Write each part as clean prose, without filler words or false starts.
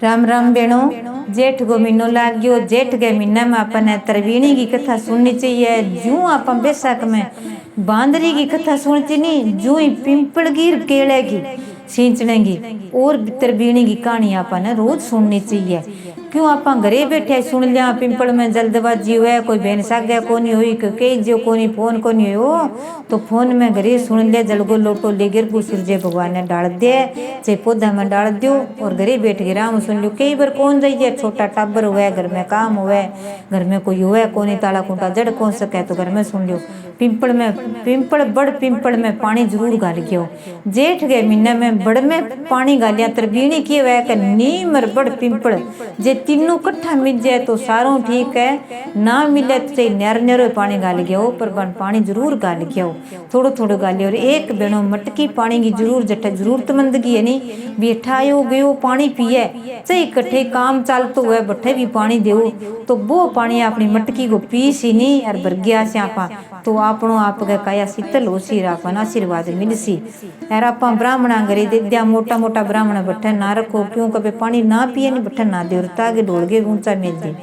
राम राम बेणो। जेठ गो महीनो लाग गयो। जेठ के महीना में अपन तरवीणी की कथा सुननी चाहिए। जू अपन बैसाख में बांदरी की कथा सुनती नहीं, जू ही पिंपल की केले की सींचने की और तरवीणी की कहानी अपन रोज सुननी चाहिए। क्यों अपन घरे बैठे सुन लिया, पिंपल में जल्दबाजी हुए, कोई बहन सागे कोनी हुई, कई जो कोनी फोन कोनी हो तो फोन में घरे सुन लिया। जलगो लोटो लेकर को सूर्य भगवान ने डाल दे, चाहे पौधा में डाल दो और घरे बैठ के राम सुन लो। कई बार कौन जाइए, छोटा टाबर हुए, घर में काम हुए, घर में कोई हुए कोनी, ताला कुंटा जड़ कौन सके तो घर में सुन लो। पिंपल में बड़ पिंपल में पानी जरूर गाल गयो। जेठ के महीने में बड़ में पानी गालिया। तरवीणी की वह के नीम और बड़ पिंपल जे तीनों कट्ठा मिल जाए तो सारों ठीक है, ना मिले तो नर नरो पानी गाल गयो, पर बन पानी जरूर गाल गयो, थोड़ो थोड़ो गालियो। और एक बेणो मटकी पानी की जरूर जटे जरूरतमंद की है नहीं बैठायो गयो पानी पिए, चाहे इकट्ठे काम चलतो हुए बट्ठे भी पानी देव तो वो पानी अपनी मटकी को पी सी नहीं और भर गया स्यापा तो आपनो आपके काया शीतल हो सी रापन आशीर्वाद मिलसी। यार आप ब्राह्मणा घरे दे दिया, मोटा मोटा ब्राह्मण बट्ठे ना रखो, क्यों कभी पानी ना पिए नहीं बट्ठे ना देवता के ढोल के ऊंचा मिल दे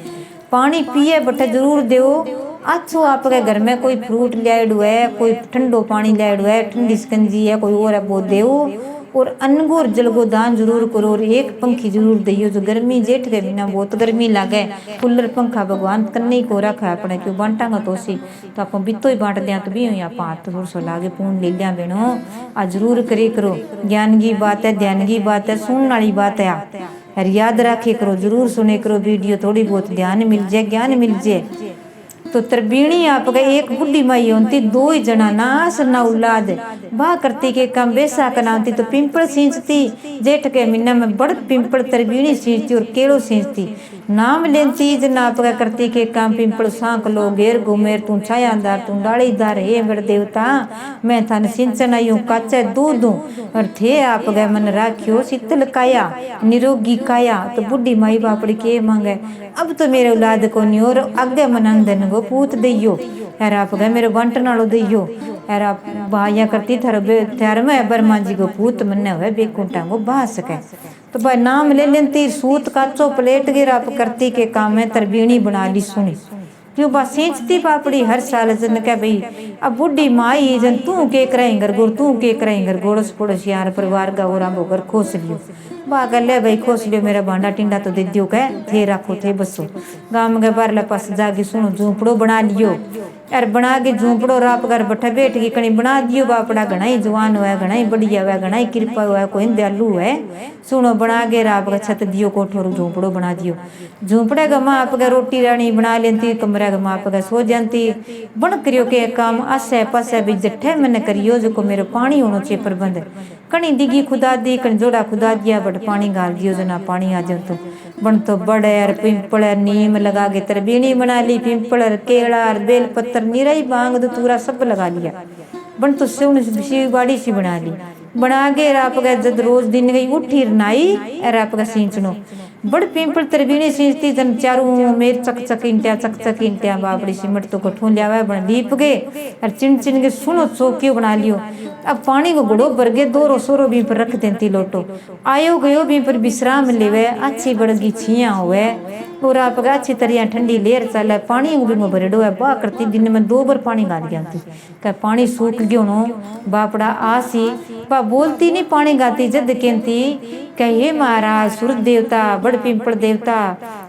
पानी पिए बट्ठे जरूर दो। अच्छो आपके घर में कोई फ्रूट लियाड़ू है, कोई ठंडो पानी लियाड़ू है, ठंडी शिकंजी है कोई और है वो देव। और अनगो और जलगो दान जरूर करो और एक पंखी जरूर दियो। जो गर्मी जेठ के महीना बहुत गर्मी लागे, कूलर पंखा भगवान कन्ने ही को रखा है अपने, क्यों बांटांगा तो सी तो आप बितो ही बांट दिया तो भी आप हाथ थोड़ा सो लागे पूर्ण ले लिया। बेनो आ जरूर करे करो, ज्ञान की बात है, ध्यान की बात है, सुनने वाली बात है यार, याद रखे करो, जरूर सुने करो वीडियो, थोड़ी बहुत ध्यान मिल जाए, ज्ञान मिल जाए। तो तरवीणी आपका एक बुढ़ी माई होती, दो ही जना नास ना औलाद बा करती के काम बेसा बनाती तो पिंपल सींचती। जेठ के महीना में बड़ पिंपल तरवीणी सींचती और केड़ो सींचती, नाम लेती जना आपका करती के काम पिंपल सांक लो घेर घूमेर तू छायादार तू डालीदार हे मेरे देवता मैं थान सिंचन आयु काचे दूध और थे आप गए मन राखियो शीतल काया निरोगी काया। तो बुढ़ी माई बापड़ी के मांगे, अब तो मेरे औलाद को नहीं और आगे मनंदन गो पूत दियो यार आप गए मेरे बंटन वालो दियो यार आप बाया करती थर में बर्मा जी को पूत मन्ने हुए बेकुंटा को बहा सके तो भाई नाम ले लेती सूत काचो प्लेट गिर आप करती के काम में तरवीणी बना ली सुनी। क्यों बा सींचती पापड़ी हर साल जन के भाई अब बुढ़ी माई जन तू के कराई घर गोड़ तू के कराई घर गोड़स पड़ोस यार परिवार का और आबो घर खोस लियो बा कर ले भाई खोस लियो मेरा भांडा टिंडा तो दे दियो कह थे रखो थे बसो गांव के बारले पास जाके सुनो झूंपड़ो बना लियो यार बना के झूंपड़ो राप कर बठे बैठ के कहीं बना दियो बापड़ा घना ही जवान हुआ घना ही बढ़िया हुआ घना ही कृपा हुआ कोई दयालु है सुनो बना के राप का छत दियो कोठोर झूंपड़ो बना दियो झूंपड़े का माँ आपका रोटी रानी बना लेती कमरे का माँ आपका सो जाती बन करियो के काम आसे पासे भी जट्ठे मैंने करियो जो को मेरे पानी होना चाहिए प्रबंध कहीं दिगी खुदा दी कहीं जोड़ा खुदा दिया बट पानी गाल दियो जना पानी आ जाओ तो बन तो बड़े यार पिंपल नीम लगा के तरवीणी बना ली पिंपल केला बेल पत्थर निराई बांग दूरा सब लगा लिया बन तो शिव बाड़ी सी बना ली बना के आप जब रोज दिन गई उठी रनाई और आपका सींचनो बड़ पिंपल तरवीणी सींचती जन चारों मेर चक इंटिया बाबड़ी सिमट तो कठों लिया बन लीप गए और चिन चिन के सुनो चौकियो बना लियो। अब पानी को गुड़ो भर गए दो रोसोरो भी पर रख देती लोटो आयो गयो भी पर विश्राम लेवे अच्छी बड़गी छिया हुए और आप अच्छी तरह ठंडी लेर चले पानी भी भरेडो है बा करती दिन में 2 बार पानी गाल गया क्या पानी सूख गयो नो बापड़ा आसी बा बोलती नहीं पानी गाती जद कहती कहे महाराज सूरज देवता बड़ पिंपल देवता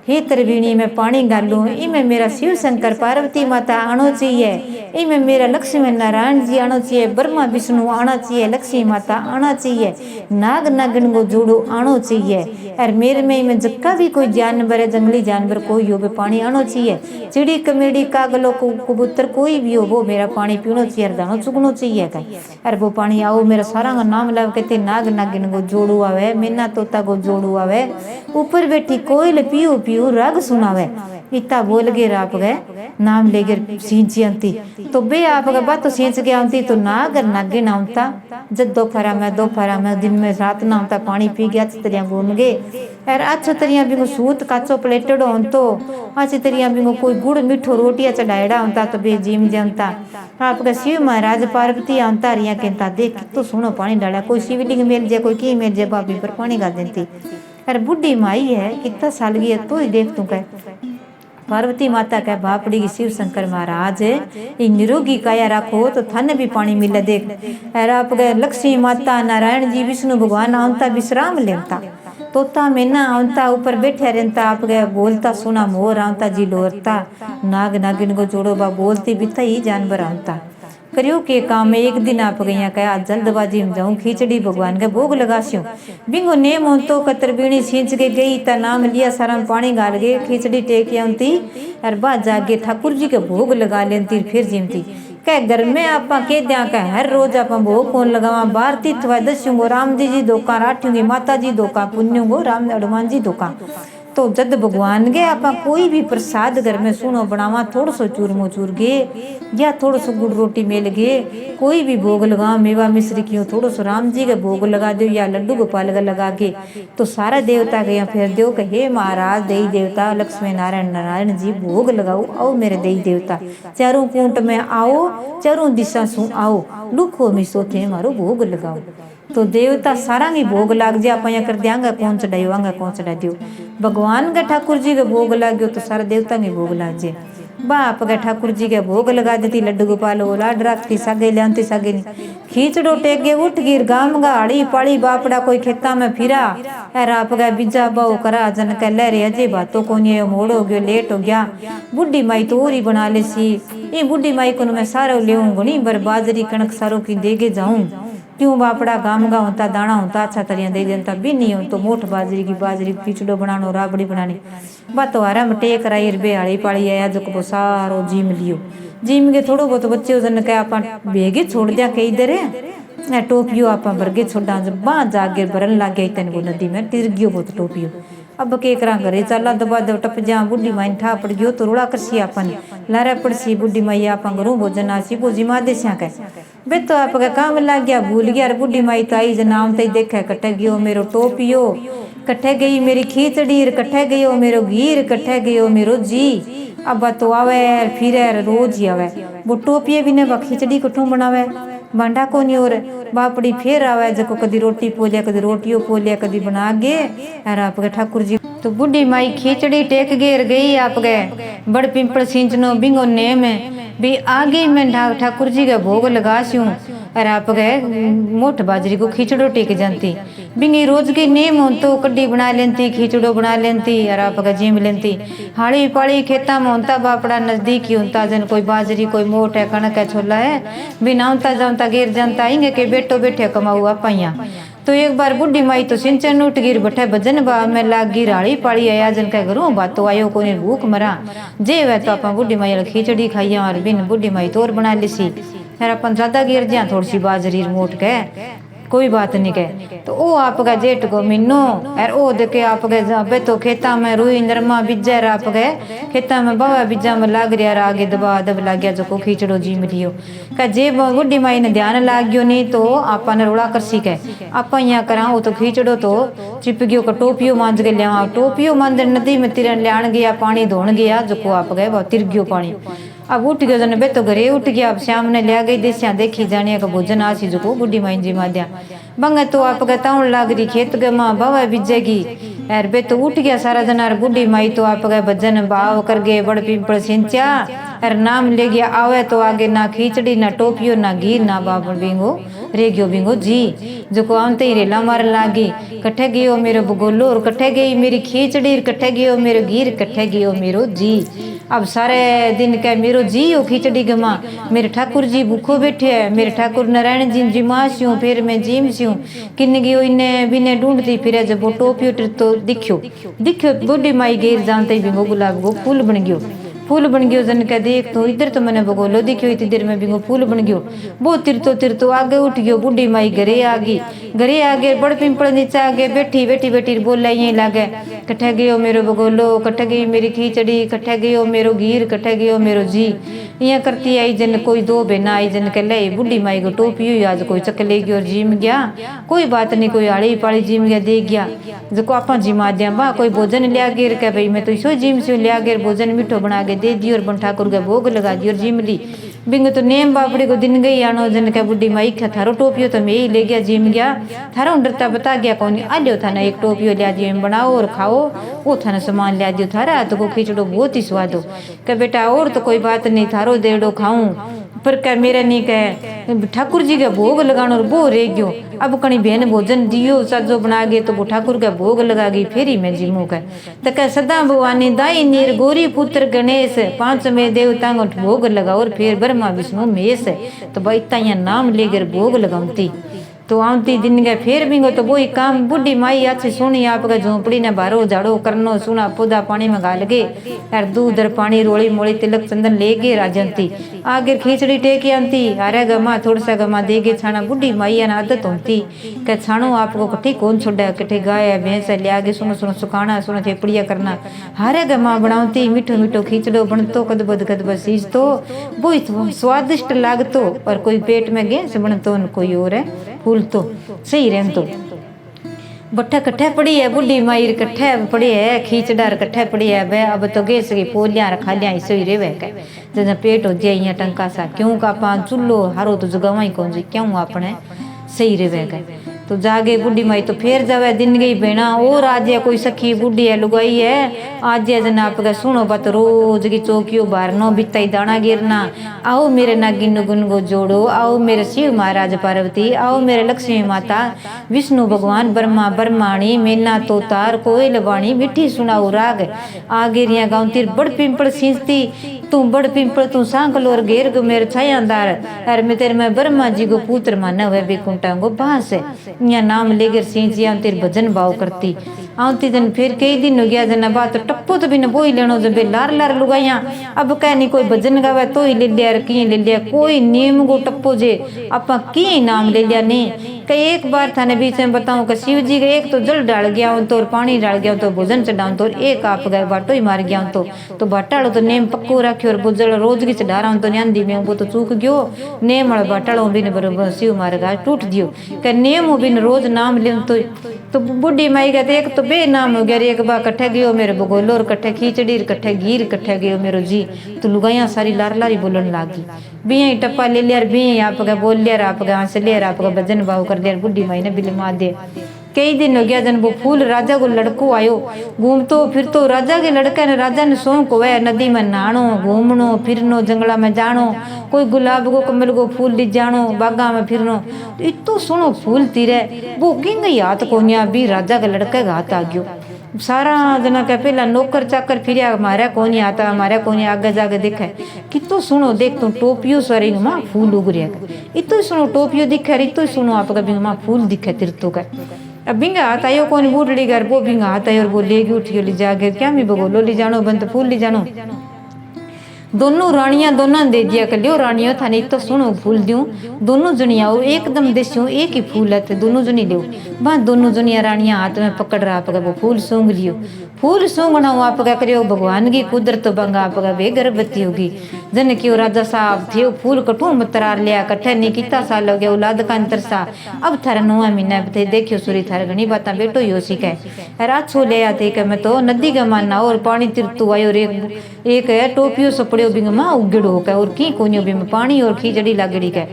हे तरवीणी में पानी गालू इमें मेरा शिव शंकर पार्वती माता आना चाहिए इमें मेरा लक्ष्मी नारायण जी आना चाहिए ब्रह्मा विष्णु आना चाहिए लक्ष्मी माता आना चाहिए नाग नागिन को जोड़ो आना चाहिए और मेरे में जक्का भी कोई जानवर है जंगली जानवर कोई हो पानी आना चाहिए चिड़ी कमेड़ी कागलो कबूतर कोई भी हो वो मेरा पानी पीना चाहिए दानो चुगना चाहिए का अरे वो पानी आओ मेरा सारा का नाम लाओ कहते नाग नागिन को जोड़ू आवे मैना तोता को जोड़ू आवे ऊपर बैठी कोयल पियो पियो राग सुनावे इतना बोल गए आप गए नाम ले गए सींची तो बे आप गए बात तो सींच के आती तो नागर नागे नामता जब दोपहरा में दिन में रात ना होता पानी पी गया अच्छी तरह घूम गए यार अच्छा तरह भी सूत काचो प्लेटेड हो तो अच्छी तरह भी कोई गुड़ मिठो रोटियां चढ़ाएड़ा होता तो बे जिम जमता आपका शिव महाराज पार्वती आंता रिया कहता देख तो सुनो पानी डाला कोई शिवलिंग मिल जाए कोई की मिल जाए भाभी पर पानी गा देती अरे बुढ़ी माई है कितना साल की है तो ही देख तू कह पार्वती माता कह बापड़ी की शिव शंकर महाराज ये निरोगी काया रखो तो थन भी पानी मिले देख। अरे आप गए लक्ष्मी माता नारायण जी विष्णु भगवान आंता विश्राम लेता तोता मैना आंता ऊपर बैठे रहता आप गए बोलता सुना मोर आंता जी लोरता नाग नागिन को जोड़ो बा बोलती भी था ही जानवर आंता करियो के काम में एक दिन आप गई कहा जल्दबाजी में जाऊं खिचड़ी भगवान के भोग लगास्यो बिंगो नेम हो तो कतर बीणी सींच के गई ता नाम लिया सारा पानी गाल गए खिचड़ी टेक आती और बाद जाके ठाकुर जी के भोग लगा लेती फिर जिमती कह घर में आप कह दिया कह हर रोज आप भोग कौन लगावा बार तीर्थ दस्यूंगो राम जी दोका राठूंगी माता जी दोका पुण्यूंगो राम हनुमान जी दोका तो जद भगवान के आप कोई भी प्रसाद घर में सुनो बनावा थोड़ा सो चूरमो चूर गे या थोड़ा सो गुड़ रोटी मेल गे कोई भी भोग लगा मेवा मिश्री क्यों थोड़ा सो राम जी के भोग लगा दो या लड्डू गोपाल का लगा के तो सारा देवता के यहाँ फिर दो के हे महाराज देवी देवता लक्ष्मी नारायण नारायण जी भोग लगाओ आओ मेरे देवी देवता चारों कूट में आओ चारों दिशा सु आओ लुखो मिसो थे मारो भोग लगाओ तो देवता सारा ही भोग लाग जा आप कर दियांगा कौन चढ़ाईवांगा कौन चढ़ा दियो भगवान के ठाकुर जी के भोग लाग गयो तो सारा देवता के भोग लाग जे बाप के ठाकुर जी के भोग लगा देती लड्डू गोपाल वो लाड रखती सागे लियांती सागे नहीं खींचड़ो टेके उठ गिर गाम गा हड़ी पाड़ी बापड़ा कोई खेता में फिरा यार आप गए बिजा बाओ करा जन के लहरे अजय बातों को नहीं मोड़ हो गयो लेट हो गया बुढ़ी माई तो और ही बना ले सी ये बुढ़ी माई को मैं सारो ले गुणी बर बाजरी कणक सारो की देगे जाऊं क्यों बापड़ा गाम गा होता दाना होता अच्छा तरिया दे देता भी नहीं हो तो मोठ बाजरी पिछड़ो बनानो राबड़ी बनानी बात आरा में टेक राई रुपये हाड़ी पाड़ी आया जो को सारो जिम लियो जिम के थोड़ो बहुत बच्चे जन के आप भेगे छोड़ दिया कई इधर है टोपियो आप बरगे छोड़ा जब बाँ जागे बरन लाग गई तेन को नदी में तिर गयो बहुत टोपियो अब के करा घरे चला दबा दो टप जा बुढ़ी माई ठा पड़ गयो तो रोड़ा करसी आपन लारा पड़सी बुढ़ी माई आप घरों भोजन आसी वो जिमा दे के बे तो आप काम लग गया भूल गया बुढ़ी माई तो आई जनाम तई देखे कटे गयो मेरो टोपियो कटे गई मेरी खीचड़ी कटे गयो मेरो घीर कटे गयो मेरो जी अब तो आवे फिर रोज ही आवे वो टोपिये भी ने खिचड़ी कठू बनावे बांडा को नहीं और बापड़ी फिर आवे जको कदी रोटी पोलिया कदी रोटियों पोलिया कदी बना गे और आपके ठाकुर जी तो बुढ़ी माई खिचड़ी टेक गेर गई आप गए बड़ पिंपल सिंचनो बिंगो ने में भी आगे मैं ठाकुर जी का भोग लगास्यूं और आप गए मोठ बाजरी को खिचड़ो टेक जानती बिंगी रोज के नेम हो तो कड्डी बना लेती खिचड़ो बना लेती और आप जिम लेती हाड़ी पाड़ी खेता में होता बापड़ा नजदीक ही होता जन कोई बाजरी कोई मोट है कणक है छोला है बिना होता जाता गिर जानता आएंगे के बेटो बैठे कमाऊ आप तो एक बार बुढ़ी माई तो सिंचन उठ गिर बठे भजन बा में लाग गिर हाड़ी पाड़ी आया जन के घरों बातो आयो को भूख मरा जे वह तो आप बुढ़ी माई खिचड़ी खाइया और बिन बुढ़ी माई तोर बना लीसी यार अपन ज्यादा गिर जा थोड़ी सी बाजरी मोट के कोई बात नहीं कहे तो वो आपका जेठ को मिनो और ओ देखे आप गए तो खेता में रुई नरमा बीजा आप गए खेता में बाबा बीजा में लाग रहा आगे दबा दब लाग गया जो को खींचड़ो जी मिलियो कह जे बुढ़ी माई ने ध्यान लाग गयो नहीं तो आपा ने रोड़ा कर सीखे आप यहाँ करा वो तो खींचड़ो तो चिप गयो का टोपियो मांझ के लिया टोपियो मांझ नदी में तिरन लियान गया पानी धोन गया जो को आप गए वो तिर गयो पानी अब उठ गयो जन बे तो घरे उठ गया अब शाम ने लिया गई देसिया देखी जाने का भोजन आसी जो को बुढ़ी माई जी माद्या बंगे तो आप कहता लाग रही खेत के माँ बाबा बिजेगी यार बे तो उठ गया सारा जनार बुढ़ी माई तो आप गए भजन भाव कर गए बड़ पिंपल सिंचा और नाम ले गया आवे तो आगे ना खींचड़ी ना टोपियो ना घी ना बाबा बिंगो रे गयो बिंगो जी जो को आमते ही रेला मार लागी कट्ठे गयो मेरो बगोलो और कट्ठे गई मेरी खींचड़ी कट्ठे गयो मेरो घीर कट्ठे गयो मेरो जी अब सारे दिन कह मेरो जी हो खिचड़ी गमा मेरे ठाकुर जी भूखो बैठे है मेरे ठाकुर नारायण जी जिमा स्यूं फिर मैं जिम स्यूं किन गयो इन्हें बिने ढूंढती फिर जब वो टोपियो तो दिखो बुढ़ी माई गेर जानते भी वो गुलाब को फूल बन गयो फूल बन गयो जन के देख तो इधर तो मैंने बगोलो दिखियो इतनी देर में भी वो फूल बन गयो वो तिरतो आगे उठ गयो बुढ़ी माई घरे आ गई घरे आगे बड़ पिंपल नीचे आगे बैठी बोला यही लागे कट्ठे गयो मेरो बगोलो कट्ठे गई मेरी खीचड़ी कट्ठे गयो मेरो घीर कट्ठे गयो मेरो जी यहाँ करती आई जन कोई दो बहना आई जन के ले बुढ़ी माई को टोपी हुई आज कोई चक ले गयो और जिम गया कोई बात नहीं कोई आड़ी पाड़ी जिम गया दे गया जो को आप जिमा दिया बा कोई भोजन लिया गिर के भाई मैं तो इसो जिम से लिया गिर भोजन मीठो बना के दे दी और बन ठाकुर के भोग लगा दी और जिम ली बिंग तो नेम बापड़ी को दिन गई आनो जन का बुढ़ी माई क्या थारो टोपियो तो मैं ही ले गया जिम गया थारो डरता बता गया कौन आ लियो था ना एक टोपियो लिया जिम बनाओ और खाओ वो था ना सामान लिया दियो थारा तो को खिचड़ो बहुत ही स्वाद हो कह बेटा और तो कोई बात नहीं थारो देड़ो खाऊं पर कह मेरा नहीं कह ठाकुर जी का भोग लगानो और वो रह गयो अब कणी बहन भोजन दियो सजो बना गए तो वो ठाकुर का भोग लगा गई फेरी में जिमू का तो कह सदा भवानी दाई नीर गोरी पुत्र गणेश पांच में देवता भोग लगा और फिर ब्रह्मा विष्णु महेश तो भाई इतना नाम लेकर भोग लगाती तो आती दिन गए फिर भी तो वही काम बुढ़ी माई अच्छी सुनी आपका झोंपड़ी ने बारो झाड़ो करनो सुना पौधा पानी में गाल गए यार दूध पानी रोली मोली तिलक चंदन ले गए राजंती आगे खिचड़ी टेके आती अरे गमा थोड़ा सा गमा दे गए छाना बुढ़ी माई ने आदत होती क्या छानो आपको कट्ठी कौन छोड़ा कट्ठे गाय भैंस ले आगे सुनो सुनो सुखाना सुनो थेपड़िया करना हरे गमा बनाती मीठो मीठो खिचड़ो बनतो कदबद सीज तो वो स्वादिष्ट लागतो और कोई पेट में गैस बनतो कोई और है फूल तो सही रहन तो बट्ठा कट्ठे पड़ी है बुढ़ी माई कट्ठे पड़ी है खींचडार कट्ठे पड़ी है वे अब तो गैस की पोलियां रखा लिया सोई रे वे जैसे पेट हो जाए यहाँ टंका सा क्यों का पान चूल्हो हारो तो जगह कौन जी क्यों अपने सही रे वे तो जागे बुढ़ी माई तो फिर जावे दिन गई बेना और आज कोई सखी बुढ़ी है लुगाई है आज जन आपका सुनो बात रोज की चौकियों बारनो बिताई दाना गिरना आओ मेरे नागिन गुन को जोड़ो आओ मेरे शिव महाराज पार्वती आओ मेरे लक्ष्मी माता विष्णु भगवान ब्रह्मा ब्रह्माणी मेना तोतार कोयल वाणी मिठी सुनाओ राग आगे रिया गाँव तिर बड़ पिंपल सींचती तू बड़ पिंपल तू सांकलो और घेर गो मेरे छायादार अरे मैं तेरे में ब्रह्मा जी को पुत्र माना हुआ बेकुंठा को बास है यहाँ नाम लेकर सींचिया तेरे भजन भाव करती आती जन फिर कई दिन हो गया जना बात टप्पो तो भी न बोई लेनो जब लार लार लुगाइया अब कह नहीं कोई भजन गावे तो ही ले लिया की ले लिया कोई नेम को टप्पो जे आपा की नाम ले लिया नहीं कई एक बार थाने बीच में बताऊं कि शिव जी का एक तो जल डाल गया हूं तो और पानी डाल गया हूं तो भोजन चढ़ाऊं तो एक आप गए बाटो ही मार गया हूं तो बाटाड़ो तो नेम पक्को रखियो और भोजल रोज की चढ़ा रहा हूं तो न्यांदी में वो तो चूक गयो नेम वाला बाटाड़ो भी ने बरोबर शिव मार गा टूट दियो कि नेम भी रोज नाम ले तो बुढ़ी माई कहते एक तो बे नाम हो गया एक बार कट्ठे गयो मेरे बगोलो और कट्ठे खीचड़ी कट्ठे घीर कट्ठे गयो मेरो जी तो लुगाइया सारी लार लारी बोलन लागी भी टप्पा ले लिया भी आप बोल लिया आप हंस लिया आप भजन भाव कर लिया बुढ़ी माई ने बिल मार दे कई दिन हो गया जन वो फूल राजा को लड़को आयो घूमतो फिर तो राजा के लड़का ने राजा ने शौक हुआ नदी में नहानो घूमनो फिरनो जंगला में जानो कोई गुलाब को कमल को फूल ली जानो बागा में फिरनो तो इतो सुनो फूल तीरे वो किंग हाथ कोनिया भी राजा के लड़के का हाथ आ गयो सारा जना के पहला नौकर चाकर फिरिया हमारा कौन आता हमारा कौन आगे जाके देखा कितो सुनो देख तो टोपियो सरी माँ फूल उग रहा इतो सुनो टोपियो दिखा इतो सुनो आपका भी माँ फूल दिखा तिरतो का अब बिंगा आता यो कौन बूढ़ी घर वो बिंगा आता है और वो लेगी उठी ली जाके क्या भी बगोलो ली जानो बंद फूल ली जानो दोनों रानियां दोनों दे दिया कर लियो रानियों था नहीं तो सुनो फूल दूं दोनों जनिया एकदम देसियो एक ही फूल है दोनों जनी लियो वहाँ दोनों जनिया रानियां हाथ में पकड़ रहा आपका वो फूल सूंघ लियो फूल सूंघना हो आपका करियो भगवान की कुदरत बंगा आपका वे गर्भवती होगी जन क्यों राजा साहब थे फूल कटू मतरार लिया कट्ठे नहीं किता साल हो गया औलाद का अंतर सा अब थारा 9 महीना थे देखियो सूरी थारा घनी बात बेटो यो सी कह राछो ले आते कि मैं तो नदी का मानना और पानी तिरतु आयो एक है टोपियो सपड़ियो बिंग माँ उगड़ो का और की कोनियो भी में पानी और खीचड़ी लागड़ी का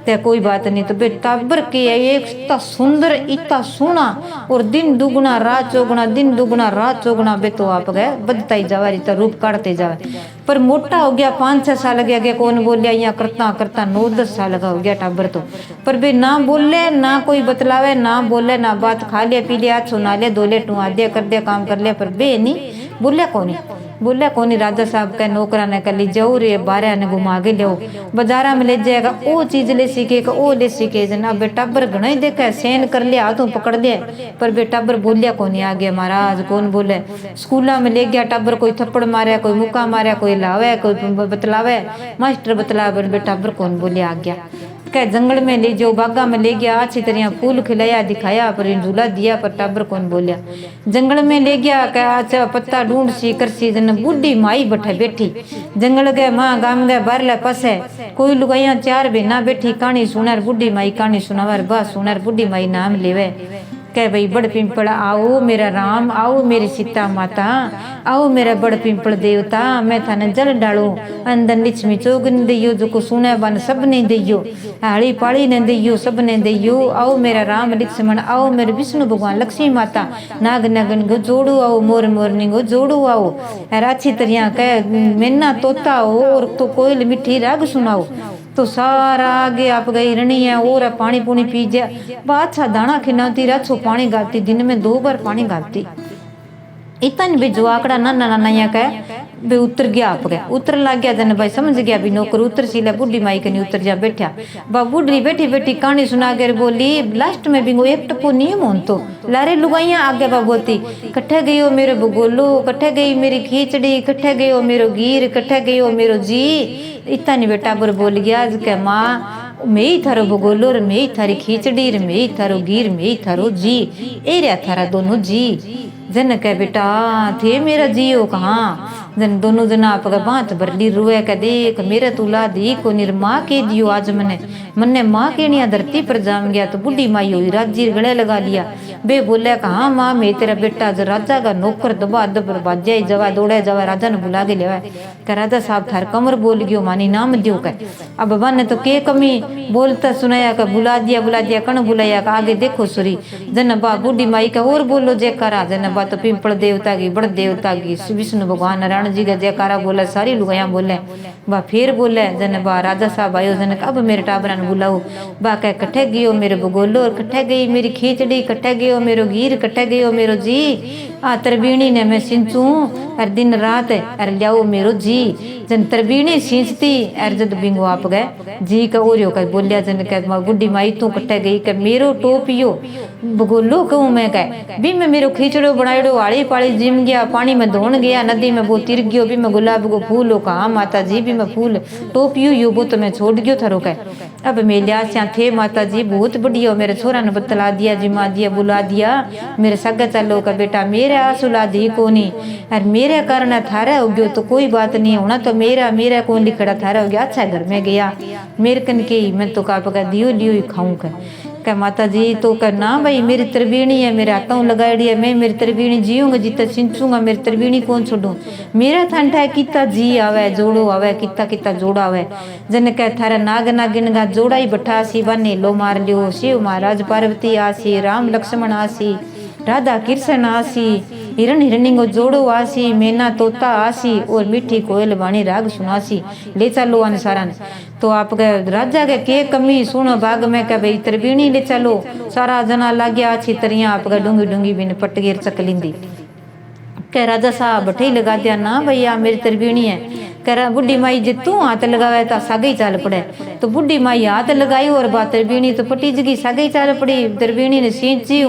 ते कोई बात नहीं तो बेटा बर के एक इतना सुंदर इतना सोना और दिन दुगुना रात चौगुना दिन दुगुना रात चौगुना बे तो आप गए बदता ही जावा रिता रूप काटते जावे पर मोटा हो गया 5-6 साल गया गया कौन बोलिया यहाँ करता करता 9-10 साल का हो गया टाबर तो पर बे ना बोले ना कोई बतलावे ना बोले ना बात खा लिया पी लिया सुना लिया धोले टुआ दिया कर दिया काम कर लिया पर बे नहीं बोलिया कौन बोलिया कौन राजा साहब का नौकरा ने कर ली जाओ रे बारह ने घुमा के लो बाजारा में ले जाएगा वो चीज ले सीखे वो ले सीखे जना बेटा बर घना ही देखा सेन कर लिया हाथों पकड़ लिया पर बेटा बर बोलिया कौन आ गया महाराज कौन बोले स्कूला में ले गया टाबर कोई थप्पड़ मारे कोई मुक्का मारे कोई लावे कोई बतलावे मास्टर बतलावे बेटा बर कौन बोले आ गया कह जंगल में ले जाओ बागा में ले गया अच्छी तरह फूल खिलाया दिखाया पर झूला दिया पर टाबर कौन बोलिया जंगल में ले गया कह अच्छा पत्ता ढूंढ सी कर सी जन बुढ़ी माई बैठे बैठी जंगल गए माँ गाम गए बारले पसे कोई लुगाइया 4 बहना बैठी कहानी सुनार बुढ़ी माई कहानी सुनावर बस सुनार बुढ़ी माई नाम लेवे कह भाई बड़ पिंपल आओ मेरा राम, आओ मेरी सीता माता, आओ मेरा बड़ पिंपल देवता, मैं थाने जल डालू। अंदर निचमी चोग ने दियो, जो को सुने बन सब ने दियो, हाड़ी पाड़ी ने दियो, सब ने दियो। आओ मेरा राम लक्ष्मण, आओ मेरे विष्णु भगवान, लक्ष्मी माता, नाग नागन को जोड़ो आओ, मोर मोरनी को जोड़ो आओ। अच्छी तरह कह मैना तोता हो और तो कोयल मिठी राग सुनाओ। तो सारा आगे आप गई हिरणी है और पानी पुनी पी जाए, अच्छा दाना खिलाती, राछो पानी गाती, दिन में 2 बार पानी गाती। इतन भी जो आंकड़ा नाना नाना यहाँ कह बे उतर गया, आप गया उतर लग गया। जन भाई समझ गया भी नौकर उतर सी ले, बुढ़ी माई के नहीं उतर जा बैठा। बा बुढ़ी बैठी बैठी कहानी सुना कर बोली, लास्ट में भी एक टप्पो नियम हो तो लारे लुगाइया आगे बा बोलती, कट्ठे गयो मेरे बगोलो, कट्ठे गई मेरी खींचड़ी, कट्ठे गयो मेरो गीर, कट्ठे गयो मेरो जी। इतना नहीं बेटा बर बोल गया के माँ मैं ही थारो बगोलो, मैं ही थारी खींचड़ी, मैं ही थारो गीर, मैं ही थारो जी, ए रहा थारा दोनों जी। जन कह बेटा थे मेरा जियो कहाँ। जन दोनों जना आप बात भरली रुए कह देख मेरा तुला दी को निर्मा के दियो आज मन्ने माँ के निया धरती पर जाम गया। तो बुढ़ी माई हुई राजी गले लगा लिया। बे बोले कहा माँ मैं तेरा बेटा जो राजा का नौकर दबा दब बाजा जवा दौड़े जवा राजा ने बुला के लिया। कह राजा साहब थार कमर बोल गयो मानी नाम दियो कह। अब बाबा ने तो के कमी बोलता सुनाया का बुला दिया कण बुलाया का आगे देखो सुरी। जन बा बुढ़ी माई का और बोलो जयकारा। जन बा तो पिंपल देवता की बड़ देवता की विष्णु भगवान नारायण जी का जयकारा बोला, सारी लुगाया बोले। बा फिर बोले जन बा राजा साहब आयो। जन अब मेरे टाबरा ने बुलाओ। बा कह कट्ठे गयो मेरे बगोलो, और कट्ठे गई मेरी खींचड़ी, कट्ठे गयो मेरो गीर, कट्ठे गयो मेरो जी। आ तरबीणी ने मैं सिंचू और दिन रात और लियाओ मेरो जी। जन तरबीणी सींचती और जद बिंगो आप गए जी का ओरियो का बोलिया। जन कह बुढ़ी माई तू कट्ठे गई कह मेरो टोपियो बगोलो कहूँ मैं कह भी मैं मेरो खींचड़ो बनाइडो आड़ी पाड़ी जिम गया, पानी में धोन गया, नदी में वो तिर गयो, भी मैं गुलाब को फूल हो कहा माता जी भी मैं फूल टोपियो यो वो तो मैं छोड़ गयो थारो कह। अब मैं लिया थे माता जी बहुत बढ़िया, मेरे छोरा ने बतला दिया, जिमा दिया, बुला दिया, मेरे सगा चलो का बेटा मेरे आंसुला दी कोनी और मेरे कारण थारा हो गयो तो कोई बात नहीं होना तो मेरा कौन लिखड़ा थारा हो गया। अच्छा घर में गया मेरे कन के मैं तो का पका दियो लियो ही खाऊं कह माता जी तो कह ना भाई मेरी तरबीणी है, मेरे हाथों लगाई है, मैं मेरी तरबीणी जीऊंगा जितना सिंचूंगा, मेरी तरबीणी कौन छोड़ू। मेरा ठंडा है कितना जी आवे जोड़ो आवे कितना जोड़ा आवे। जन कह थारा नाग नागिन गा जोड़ा ही बठा सी बने लो मार लियो। शिव महाराज पार्वती आसी, राम लक्ष्मण आसी, राधा कृष्ण आसी, हिरण हिरणी को जोड़ो आसी, मैना तोता आसी और मीठी कोयल वाणी राग सुनासी। ले चलो अनुसारा तो आप राजा के कमी सुनो बाग में कह भाई तरबीणी ले चलो। सारा जना ला गया अच्छी तरह आप डूंगी डूंगी बिन पटगेर चकलिंदी। कह राजा साहब बठे लगा दिया ना भैया मेरी तरबीणी है। कह बुढ़ी माई जे तू हाथ लगावे तो सागे ही चाल पड़े। तो बुढ़ी माई हाथ लगाई और बात तरबीणी तो पटी जगी सागे ही चाल पड़ी। तरबीणी ने सींची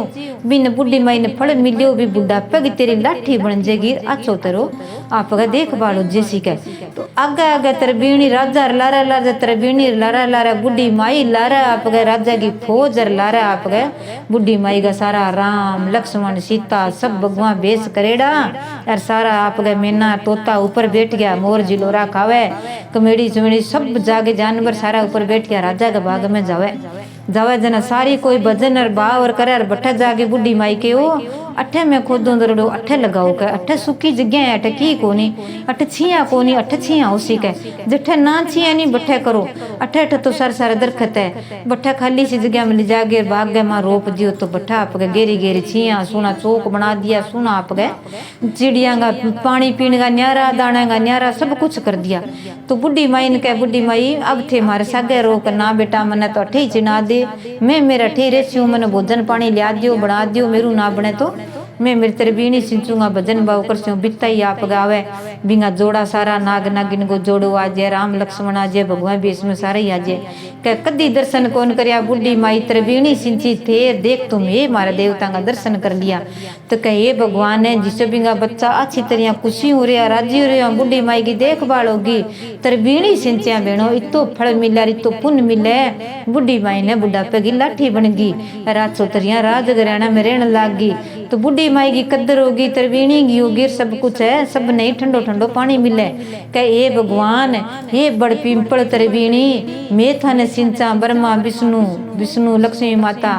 बिन बुढ़ी माई ने फल मिलियो भी बुढ़ा पग तेरी लाठी बन जाएगी अच्छो तरो आप देख बालो जैसी कह। तो आगे आगे तरबीणी राजा लारा लारा तरबीणी लारा लारा बुढ़ी माई लारा आप गए राजा की फौज लारा आप गए। बुढ़ी माई का सारा राम लक्ष्मण सीता सब भगवान बेस करेड़ा और सारा आप गए मैना तोता ऊपर बैठ गया, मोर जिलोरा खावे कमेड़ी चमेड़ी सब जागे जानवर सारा ऊपर बैठ गया। राजा के बाग में जावे जना सारी कोई भजन और भाव और करे और बट्ठा जाके बुढ़ी माई के ओ अठे में खोदो दरड़ो अठे लगाओ के अठे सुखी जगह है अठे की कोनी अठे छिया कोनी अठे छिया उसी के जठे ना छिया नहीं बट्ठे करो अठे अठे तो सारे सारे दरखत है बट्ठा खाली सी जगह में ले जाके भाग गए माँ रोप दियो तो बट्ठा आप गए गेरी गेरी छिया सोना चौक बना दिया सोना आप गए चिड़िया का पानी पीने का न्यारा दाने का न्यारा सब कुछ कर दिया। तो बुढ़ी माई ने कह बुढ़ी माई अब थे मारे सागे रोक ना बेटा मने तो अठे ही चिना दे मैं मेरा ठे रेसी हूँ मैंने भोजन पानी लिया दियो बना दियो मेरू ना बने तो मैं मेरी तरबीणी सिंचूंगा भजन भाव कर बिता ही आप गावे बिंगा जोड़ा सारा नाग नागिन को जोड़ो आज राम लक्ष्मण आज भगवान भी इसमें सारे ही आज कह कदी दर्शन कौन करया बुढ़ी माई तरबीणी सिंची थे देख तुम ये मारा देवता का दर्शन कर लिया। तो कह ये भगवान है जिससे बिंगा बच्चा अच्छी तरह खुशी हो रहा राजी हो रहा बुढ़ी माई की देखभाल होगी तरबीणी सिंचिया बेणो इतो फल मिला इतो पुण्य मिले। बुढ़ी माई ने बुढ़ापे की लाठी बन गई रात सोतरिया राज घराना में रहने लाग गई तो बुढ़ी माई की कद्र होगी, तरवीणी की होगी, सब कुछ है, सब नहीं ठंडो ठंडो पानी मिले। कह हे भगवान, हे बड़ पिंपल तरवीणी, मैं थाने सिंचा ब्रह्मा विष्णु, विष्णु लक्ष्मी माता,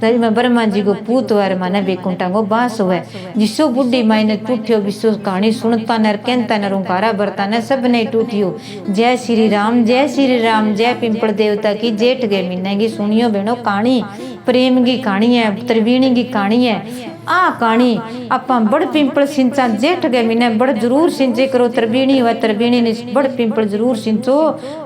तरी में ब्रह्मा जी को पूत वार माने बेकुंठा को बास हुए। जिसो बुढ़ी माई ने टूटियो विश्व कहानी सुनता न कहता न रुंकारा बरता न सब नहीं टूटियो। जय श्री राम, जय श्री राम, जय पिंपल देवता की, जेठ गए महीने की सुनियो बहनों कहानी, प्रेम की कहानी है, त्रिवेणी की कहानी है। आ कहानी आपा बड़ पिंपल सिंचा जेठ गए महीने बड़ जरूर सिंचे करो, त्रिवेणी व त्रिवेणी ने बड़ पिंपल जरूर सिंचो।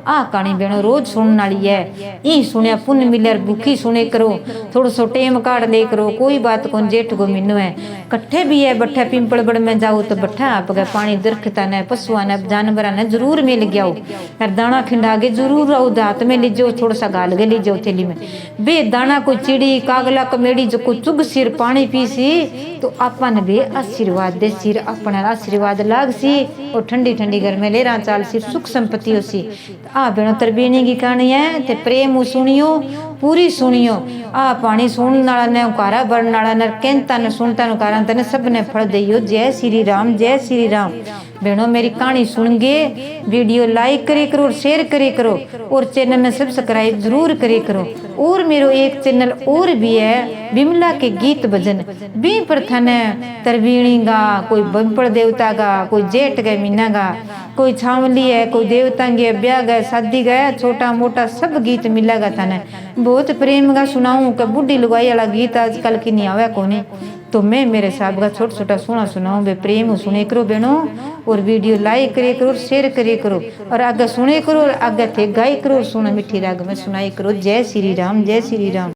आ कहानी बहनों रोज सुनने वाली है। ई सुनिया पुण्य मिले, भूखी सुने करो, थोड़ा सो टेम काट ले करो, कोई बात कौन, जेठ को महीनो है। कट्ठे भी है बट्ठा पिंपल बड़ में जाओ तो बट्ठा आप गए पानी दरखता ने पशुआ ने जानवरा ने जरूर मिल गया हो। दाना खिंडा के जरूर आओ, दात में लीजो, थोड़ा सा गाल के लीजो थैली में। बे दाना कोई चिड़ी कागला कमेड़ी जो को चुग सिर पानी पी सी तो अपन भी आशीर्वाद दे, सिर अपना आशीर्वाद लाग सी और ठंडी ठंडी घर में ले रहा चाल सी, सुख संपत्ति हो सी। आ बेणो त्रिवेणी की कहानी है, ते प्रेम सुनियो, पूरी सुनियो। आ पानी सुनने वाला ने उकारा बढ़ने वाला ने कहता ने सुनता ने कारण तने सब ने फल दियो। जय श्री राम, जय श्री राम। बहनों मेरी कहानी सुन गे, वीडियो लाइक करे करो और शेयर करे करो और चैनल में सब्सक्राइब जरूर करे करो। और मेरो एक चैनल और भी है, विमला के गीत भजन भी पर थाने तरवीणी गा, कोई बंपड़ देवता का, कोई जेठ गए मीना का, कोई छावली है, कोई देवता के ब्याह गए शादी गए, छोटा मोटा सब गीत मिलेगा थाने। बहुत प्रेम का सुनाऊं कि बुढ़ी लुगाई वाला गीत आजकल की नहीं आवे कोने, तो मैं मेरे साहब का छोटा छोटा सोना सुनाऊं। बे प्रेम सुने करो बहनों और वीडियो लाइक करे करो, शेयर करे करो और आगे सुने करो और आगे थे गाय करो, सुना मिठी राग में सुनाई करो। जय श्री राम, जय श्री राम।